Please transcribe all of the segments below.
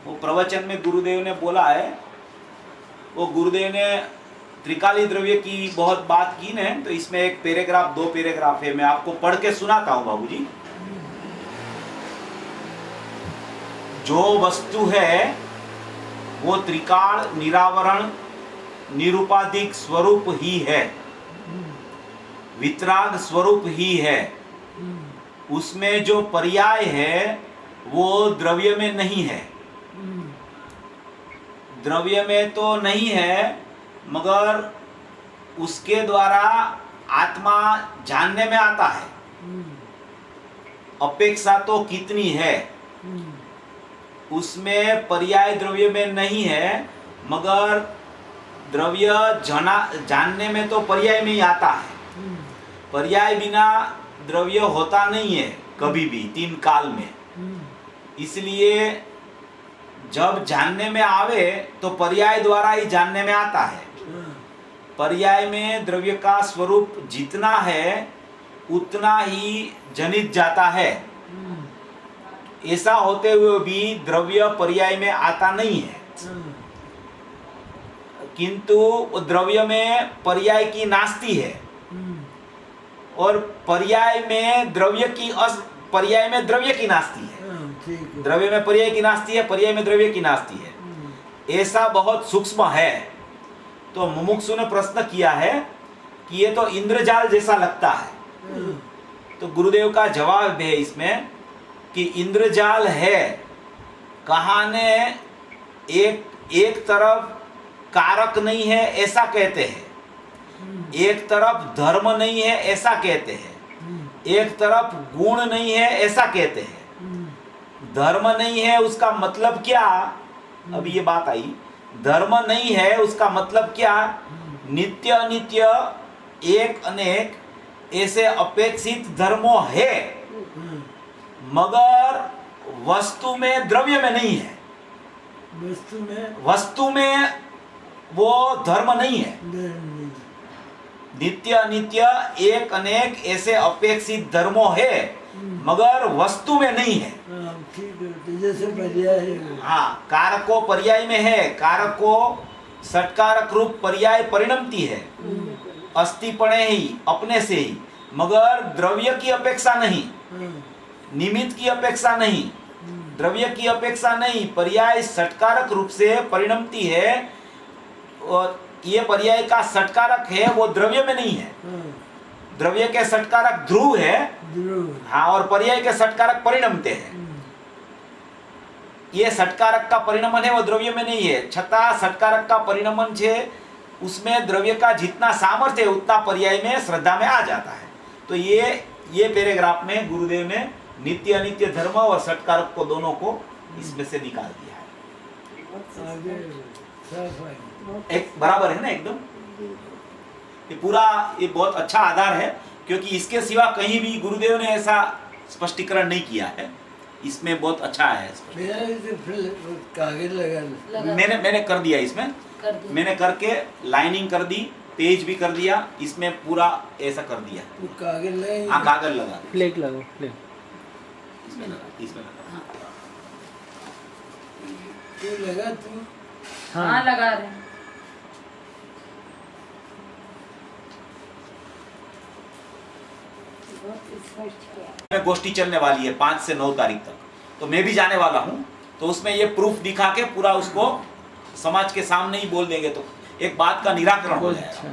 वो प्रवचन में गुरुदेव ने बोला है, वो गुरुदेव ने त्रिकाली द्रव्य की बहुत बात की ने, तो इसमें एक पैराग्राफ, 2 पैराग्राफ है, मैं आपको पढ़ के सुनाता हूं बाबूजी। जो वस्तु है वो त्रिकाल निरावरण निरुपाधिक स्वरूप ही है, वितराग स्वरूप ही है। उसमें जो पर्याय है वो द्रव्य में नहीं है, द्रव्य में तो नहीं है, मगर उसके द्वारा आत्मा जानने में आता है। अपेक्षा तो कितनी है, उसमें पर्याय द्रव्य में नहीं है, मगर द्रव्य जानने में तो पर्याय में ही आता है। पर्याय बिना द्रव्य होता नहीं है कभी भी 3 काल में। इसलिए जब जानने में आवे तो पर्याय द्वारा ही जानने में आता है। पर्याय में द्रव्य का स्वरूप जितना है उतना ही जनित जाता है। ऐसा होते हुए भी द्रव्य पर्याय में आता नहीं है, किंतु द्रव्य में पर्याय की नास्ति है, और पर्याय में द्रव्य की पर्याय में द्रव्य की नास्ति है। द्रव्य में पर्याय की नास्ति है, पर्याय में द्रव्य की नास्ति है। ऐसा बहुत सूक्ष्म है। तो मुमुक्षु ने प्रश्न किया है कि ये तो इंद्रजाल जैसा लगता है। तो गुरुदेव का जवाब है इसमें कि इंद्रजाल है, कहा ने एक तरफ कारक नहीं है ऐसा कहते हैं, एक तरफ धर्म नहीं है ऐसा कहते हैं, एक तरफ गुण नहीं है ऐसा कहते हैं। धर्म नहीं है उसका मतलब क्या, अभी ये बात आई। धर्म नहीं है उसका मतलब क्या, नित्य अनित्य एक अनेक ऐसे अपेक्षित धर्मों है, मगर वस्तु में द्रव्य में नहीं है। वस्तु में वो धर्म नहीं है। नित्य अनित्य एक अनेक ऐसे अपेक्षित धर्मों है, मगर वस्तु में नहीं है। जैसे पर्याय है। हाँ, कारको पर्याय में है, कारको षटकारक रूप पर्याय परिणमती है, अस्तिपणे ही अपने से ही, मगर द्रव्य की अपेक्षा नहीं, निमित्त की अपेक्षा नहीं, द्रव्य की अपेक्षा नहीं, पर्याय षटकारक रूप से परिणमती है। और ये पर्याय का षटकारक है वो द्रव्य में नहीं है। द्रव्य के षटकारक ध्रुव है, हाँ, और पर्याय के षटकारक परिणमते हैं। ये षटकारक का परिणमन है वो द्रव्य में नहीं है, छता षटकारक का परिणमन है, उसमें द्रव्य का जितना सामर्थ्य है उतना पर्याय में श्रद्धा में आ जाता है। तो ये पैराग्राफ में गुरुदेव ने नित्य अनित्य धर्म और षटकारक को दोनों को इसमें से निकाल दिया है। एक बराबर है ना एकदम। ये पूरा ये बहुत अच्छा आधार है, क्योंकि इसके सिवा कहीं भी गुरुदेव ने ऐसा स्पष्टीकरण नहीं किया है। इसमें बहुत अच्छा है। कागज लगा मैंने कर दिया इसमें, मैंने करके लाइनिंग कर दी, पेज भी कर दिया, इसमें पूरा ऐसा कर दिया। तो कागज लगा, हाँ कागज लगा, फ्लेक लगाओ, फ्लेक इसमें लगा। तू लगा तू? हाँ लगा रहे हैं। गोष्ठी चलने वाली है 5 से 9 तारीख तक, तो मैं भी जाने वाला हूँ। तो उसमें ये प्रूफ दिखा के पूरा उसको समाज के सामने ही बोल देंगे, तो एक बात का निराकरण हो जाएगा।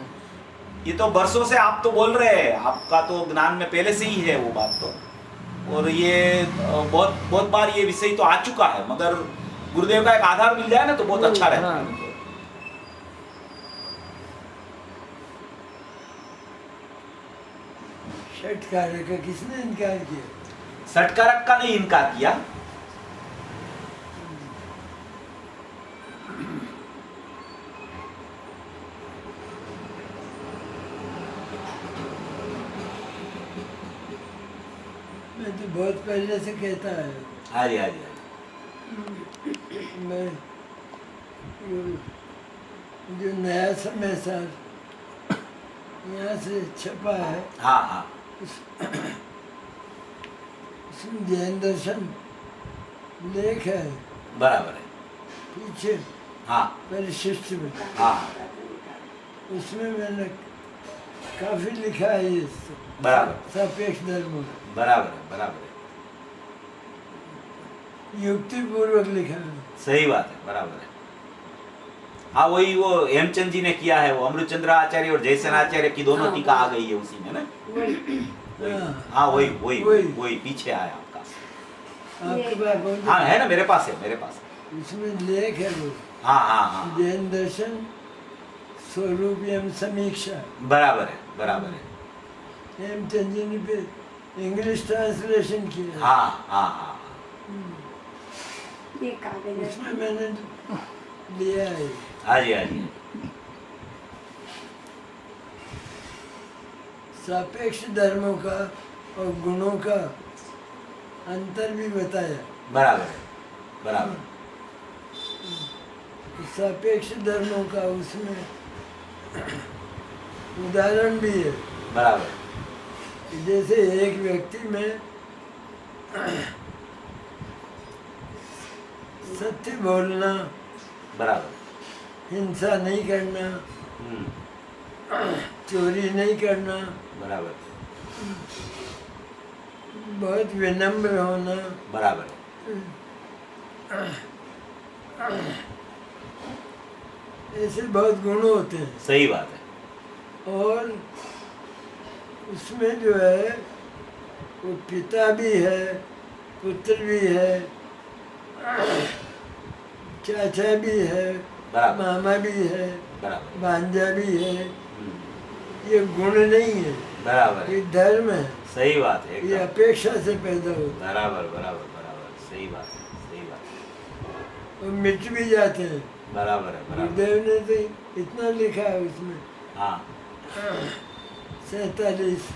ये तो बरसों से आप तो बोल रहे हैं, आपका तो ज्ञान में पहले से ही है वो बात तो, और ये बहुत बार ये विषय तो आ चुका है, मगर गुरुदेव का एक आधार मिल जाए ना तो बहुत अच्छा रहता है। षटकारक का किसने इनकार किया? षटकारक का नहीं इनकार किया, मैं तो बहुत पहले से कहता है। हाजी हाजी मैं जो नया समय सर यहाँ से छपा है, हाँ हाँ उसमें जैन दर्शन लेख है, बराबर है। पीछे हाँ परिशिष्ट में, हाँ उसमें मैंने काफी लिखा है ये बराबर सापेक्ष धर्म, बराबर है, बराबर है, युक्ति पूर्वक लिखा है। सही बात है, बराबर है। हाँ वही वो हेमचंद जी ने किया है, वो अमृतचंद्र आचार्य और जयसेन आचार्य की दोनों टीका आ गई है उसी में ना। हाँ वही वही वही पीछे आया आपका। आपके पास कौन हाँ है ना, मेरे पास है, मेरे पास है। इसमें लेख है वो, हाँ हाँ हाँ जैन दर्शन स्वरूप एवं समीक्षा, बराबर है, बराबर है। हेमचंद जी ने पे इंग्लिश ट्रांसलेशन किया। हाँ हाँ हाँ ये कागज है। उसमें मैंने लिया है। हाँ जी, हाँ जी। सापेक्ष धर्मों का और गुणों का अंतर भी बताया। बराबर है, बराबर। सापेक्ष धर्मों का उसमें उदाहरण भी है। बराबर जैसे एक व्यक्ति में सत्य बोलना, बराबर। हिंसा नहीं करना, हम्म, चोरी नहीं करना, बराबर बहुत विनम्र होना, बराबर ऐसे बहुत गुण होते हैं। सही बात है। और उसमें जो है वो पिता भी है, पुत्र भी है, चाचा भी है, बराबर मामा भी है, बराबर। भांजा भी है। हम्म, ये गुण नहीं है, बराबर ये है, धर्म है। सही बात है, ये एकदम अपेक्षा से पैदा होता बराबर बराबर बराबर, सही बात है, सही बात है, है और मिट भी जाते हैं। बराबर है, बराबर। गुरुदेव ने तो इतना लिखा है उसमें, हाँ 47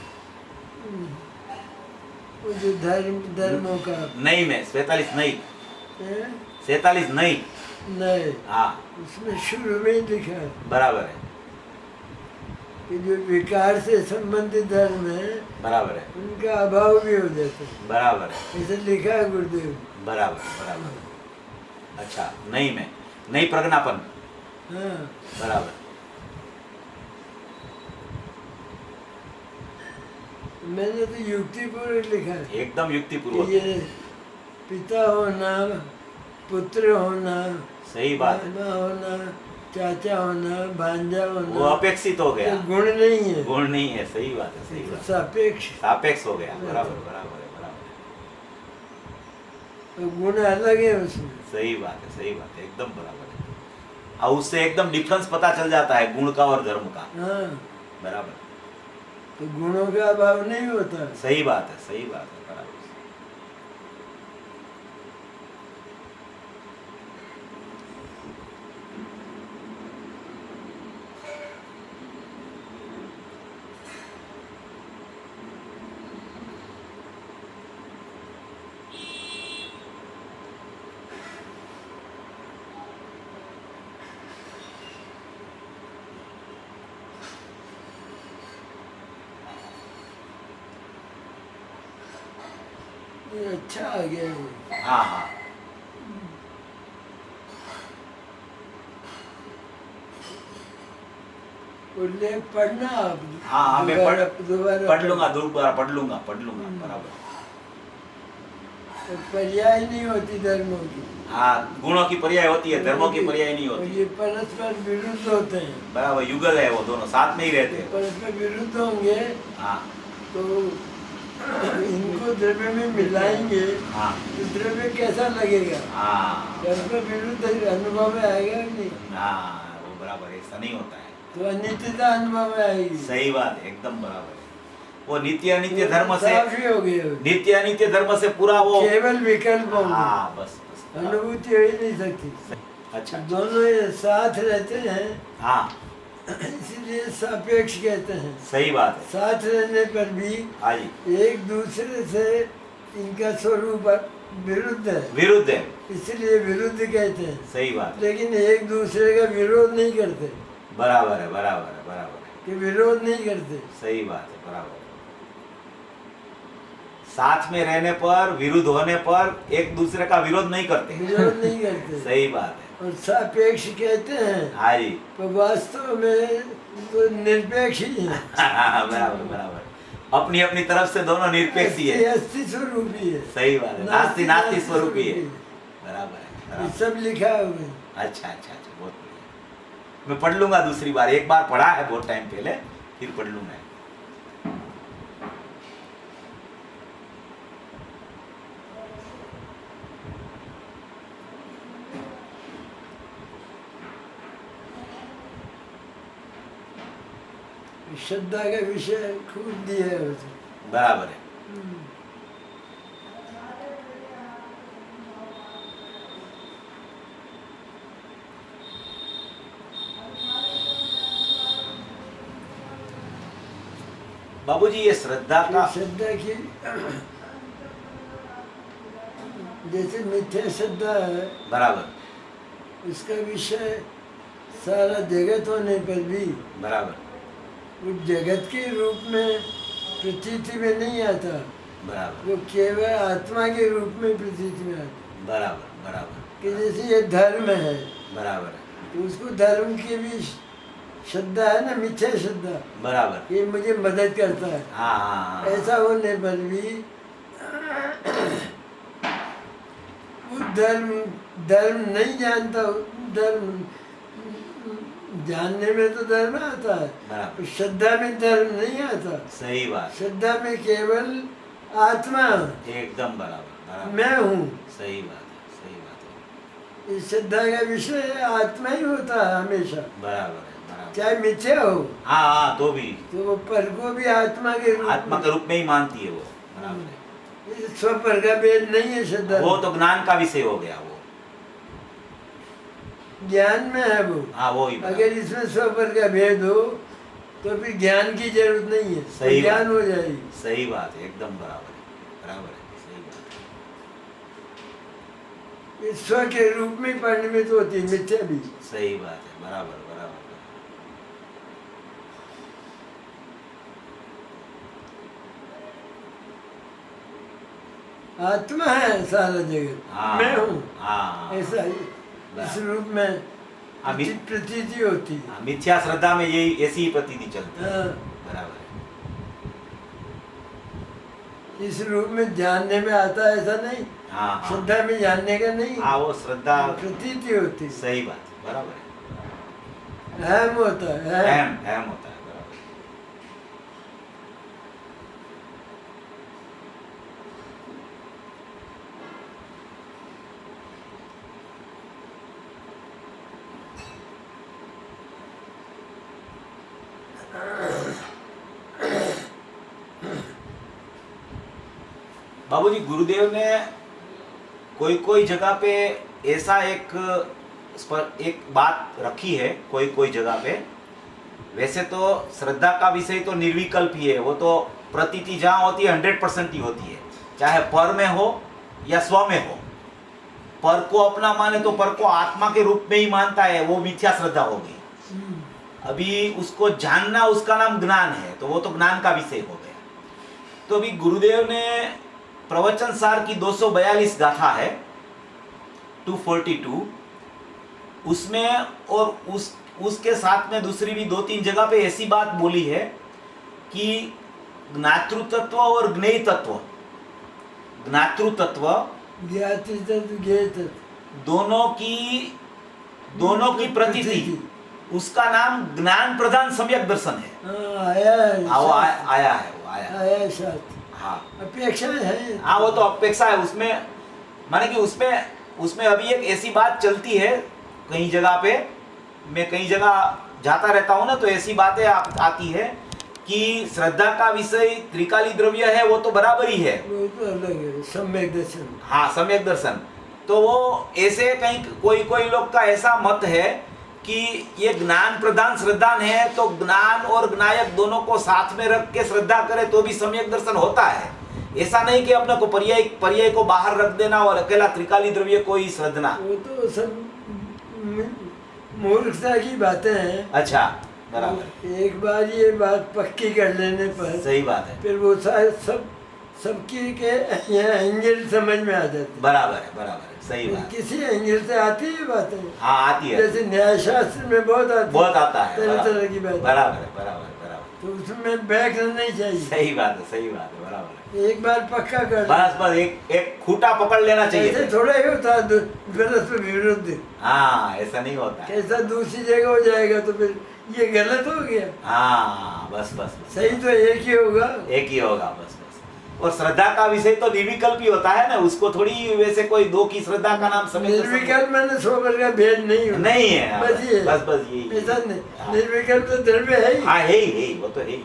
वो जो धर्मों का नहीं में 47 नहीं, है? 47 नहीं। नहीं, हाँ उसमें शुरू में ही लिखा है बराबर है, कि जो विकार से संबंधित धर्म है बराबर है, उनका अभाव भी हो जाता है। बराबर है, ऐसे लिखा है गुरुदेव। बराबर बराबर। अच्छा नहीं में नहीं प्रज्ञापन, हाँ, बराबर। मैंने तो युक्तिपूर्वक लिखा है एकदम युक्ति कि पूर्वक, ये पिता होना, पुत्र होना, सही बात है। मामा होना, चाचा होना, भांजा वो होना, अपेक्षित हो गया, ये गुण नहीं है, गुण नहीं है, सही बात है, सही बात है। सापेक्ष। सापेक्ष हो गया, बराबर बराबर है, बराबर तो गुण अलग है उसमें। है, सही बात है, सही बात है, एकदम बराबर है। और उससे एकदम डिफरेंस पता चल जाता है गुण का और धर्म का, हाँ, बराबर। तो गुणों का अभाव नहीं होता। सही बात है, सही बात है, बराबर। ये अच्छा आ गया ये। हाँ हाँ वो लेख पढ़ना आप। हाँ हाँ, मैं दोबारा पढ़ लूंगा, दोबारा पढ़ लूंगा, बराबर। तो पर्याय नहीं होती धर्मों की। हाँ गुणों की पर्याय होती है, धर्मों की पर्याय नहीं और होती। ये परस्पर विरुद्ध होते हैं। बराबर, युगल है वो, दोनों साथ में ही रहते हैं। परस्पर विरुद्ध होंगे हाँ तो इनको द्रव्य में मिलाएंगे हाँ तो द्रव्य कैसा लगेगा? हाँ परस्पर विरुद्ध अनुभव में आएगा कि नहीं? हाँ, वो बराबर, ऐसा नहीं होता है। तो अनित्यता अनुभव में आएगी। सही बात है, एकदम बराबर है। वो नित्य अनित्य धर्म से, साफ ही हो गया। नित्य अनित्य धर्म से पूरा वो, केवल विकल्प होंगे, हाँ बस बस। अनुभूति हो ही नहीं सकती। अच्छा दोनों ये साथ रहते हैं, हाँ इसलिए सापेक्ष कहते हैं। सही बात है। साथ रहने पर भी हाँ जी, एक दूसरे से इनका स्वरूप विरुद्ध है, विरुद्ध है, इसलिए विरुद्ध कहते हैं। सही बात है, लेकिन एक दूसरे का विरोध नहीं करते, बराबर है, बराबर है, बराबर है, कि विरोध नहीं करते। सही बात है, बराबर है, साथ में रहने पर, विरुद्ध होने पर एक दूसरे का विरोध नहीं करते। विरोध नहीं करते। सही बात है। और सापेक्ष कहते हैं, हाँ जी। पर वास्तव में तो निरपेक्ष ही है। बराबर बराबर, अपनी अपनी तरफ से दोनों निरपेक्ष ही है। अस्थि स्वरूप ही है। सही बात है, नास्ति नास्ति स्वरूप ही है। बराबर है, ये बराबर। सब लिखा हुआ है। अच्छा अच्छा अच्छा, बहुत बढ़िया। मैं पढ़ लूंगा दूसरी बार, एक बार पढ़ा है बहुत टाइम पहले, फिर पढ़ लूंगा। श्रद्धा का विषय खूब दिया है उसने। बराबर है। बाबूजी ये श्रद्धा का, श्रद्धा की जैसे मिथ्या श्रद्धा है, बराबर, इसका विषय सारा जगत होने पर भी बराबर, उस जगत के रूप में प्रतीति में नहीं आता, बराबर, वो केवल आत्मा के रूप में प्रतीति में आता। बराबर, बराबर, कि जैसे ये धर्म है, बराबर, तो उसको धर्म की भी श्रद्धा है ना, मिथ्या श्रद्धा, बराबर, ये मुझे मदद करता है। हाँ हाँ हाँ, ऐसा होने पर भी वो धर्म नहीं जानता। धर्म जानने में तो धर्म आता है, बराबर, श्रद्धा में धर्म नहीं आता। सही बात, श्रद्धा में केवल आत्मा, एकदम बराबर, बराबर, मैं हूँ। सही बात है, सही बात इस श्रद्धा का विषय आत्मा ही होता है हमेशा, है, बराबर है, बराबर, चाहे मिथ्या हो, हाँ हाँ, तो भी तो वो पर को भी आत्मा के रूप आत्मा के रूप में ही मानती है वो, बराबर है। में। स्वपर का भेद नहीं है श्रद्धा, वो तो ज्ञान का विषय हो गया वो, ज्ञान में है वो। हाँ वो ही, अगर इसमें स्वपर का भेद हो तो फिर ज्ञान की जरूरत नहीं है, सही ज्ञान बात। हो जाएगी। सही बात है, एकदम बराबर है, बराबर है, सही बात है, ये स्व के रूप में परिणमित होती है, मिथ्या भी। सही बात है, बराबर, बराबर, आत्मा है सारा जगत, हाँ, मैं हूँ, हाँ, ऐसा ही इस रूप में हाँ, प्रतीति होती है। हाँ, मिथ्या श्रद्धा में यही ऐसी ही प्रतीति चलती है, हाँ, बराबर है, इस रूप में जानने में आता है, ऐसा नहीं। हाँ हाँ, श्रद्धा में जानने का नहीं, हाँ वो श्रद्धा, प्रतीति होती है। सही बात है, बराबर है, अहम होता है, अहम अहम होता है, बराबर, बाबूजी गुरुदेव ने कोई कोई जगह पे ऐसा एक बात रखी है, कोई कोई जगह पे। वैसे तो श्रद्धा का विषय तो निर्विकल्प ही है, वो तो प्रतीति जहाँ होती है 100% ही होती है, चाहे पर में हो या स्व में हो। पर को अपना माने तो पर को आत्मा के रूप में ही मानता है, वो मिथ्या श्रद्धा होगी। अभी उसको जानना, उसका नाम ज्ञान है, तो वो तो ज्ञान का विषय हो गया। तो अभी गुरुदेव ने प्रवचन सार की 242 गाथा है, 242, उसमें और उसके साथ में दूसरी भी 2-3 जगह पे ऐसी बात बोली है कि ज्ञातृ तत्व और ज्ञेय तत्व, ज्ञातृ तत्व, ज्ञाति तत्व, ज्ञेय तत्व, दोनों की प्रतीति, उसका नाम ज्ञान प्रधान सम्यक दर्शन है। आया है, वो आया है, आया है साथ। हाँ अपेक्षा है, हाँ, वो तो अपेक्षा है उसमें, माने कि उसमें अभी एक ऐसी बात चलती है कई जगह पे, मैं कई जगह जाता रहता हूँ ना, तो ऐसी बातें आती है कि श्रद्धा का विषय त्रिकाली द्रव्य है, वो तो बराबर ही है, वो तो अलग है, सम्यक दर्शन। हाँ सम्यक दर्शन। तो वो ऐसे कहीं कोई लोग का ऐसा मत है कि ये ज्ञान प्रधान श्रद्धा है, तो ज्ञान और ज्ञायक दोनों को साथ में रख के श्रद्धा करे तो भी सम्यक दर्शन होता है। ऐसा नहीं कि अपने को पर्याय को बाहर रख देना और अकेला त्रिकाली द्रव्य को ही श्रद्धना, वो तो सब मूर्खता की बातें हैं। अच्छा बराबर, एक बार ये बात पक्की कर लेने पर सही बात है, फिर वो सब सबकी के एंगल समझ में आ जाते बराबर है, सही हैं। बात। किसी एंगल से आती है बातें, हाँ आती है, जैसे न्याय शास्त्र में बहुत आती बहुत आता है, तरह तरह की बात, बराबर। तो उसमें बैक नहीं चाहिए। सही बात है, बराबर है। एक बार पक्का कर, बस एक खूंटा पकड़ लेना चाहिए। ऐसे थोड़ा ही होता है गलत पे विरुद्ध। हाँ ऐसा नहीं होता है। कैसा दूसरी जगह हो जाएगा तो फिर ये गलत हो गया। हाँ बस सही तो एक ही होगा, एक ही होगा बस। और श्रद्धा का विषय तो निर्विकल्प ही होता है ना, उसको थोड़ी वैसे कोई दो की श्रद्धा का नाम समझ निर्विकल्प मैंने सोकर का भेद नहीं होता। नहीं है, बस ये बस यही। ऐसा नहीं, निर्विकल्प तो द्रव्य है ही। हाँ है ही, वो तो है ही,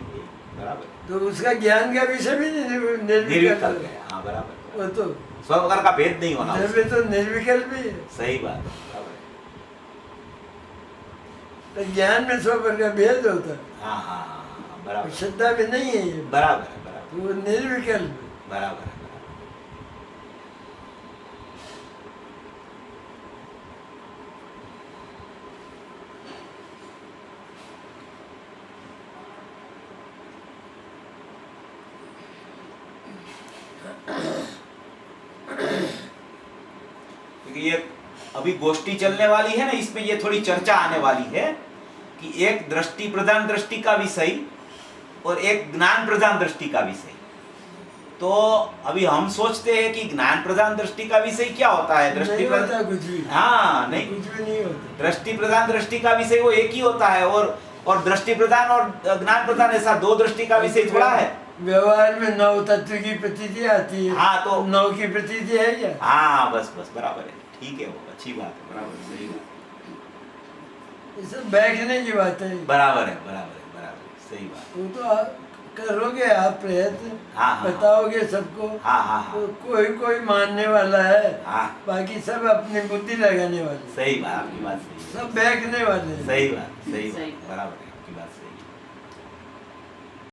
बराबर। तो उसका ज्ञान का विषय भी निर्विकल्प है, हाँ बराबर। वो तो स्वप्रकार का भेद नहीं होना, द्रव्य तो निर्विकल्प ही है। सही बात है, बराबर। तो ज्ञान में स्वपर का भेद होता है, हाँ बराबर, श्रद्धा भी नहीं है ये, बराबर, वो निर्विकल्प। बराबर। क्योंकि ये अभी गोष्ठी चलने वाली है ना, इसमें ये थोड़ी चर्चा आने वाली है कि एक दृष्टि प्रधान दृष्टि का विषय और एक ज्ञान प्रधान दृष्टि का विषय। तो अभी हम सोचते हैं कि ज्ञान प्रधान दृष्टि का विषय क्या होता है, दृष्टि प्रधान कुछ भी, हाँ नहीं, कुछ भी नहीं होता। दृष्टि प्रधान दृष्टि का विषय वो एक ही होता है, और दृष्टि प्रधान और ज्ञान प्रधान ऐसा दो दृष्टि का विषय थोड़ा है। व्यवहार में नौ तत्व की प्रतीति आती है, हाँ तो नौ की प्रतीति है क्या? हाँ बस बराबर है, ठीक है, वो अच्छी बात है, बराबर, सही बात, ये सब बैठने की बात है। बराबर, सही बात। वो तो आप करोगे, आप प्रयत्न हाँ, बताओगे सबको, हाँ, तो कोई मानने वाला है, हाँ, बाकी सब अपनी बुद्धि लगाने वाले, सही बात, आपकी बात सही है, सब बैठने वाले हैं। सही बात, बराबर है, आपकी बात सही।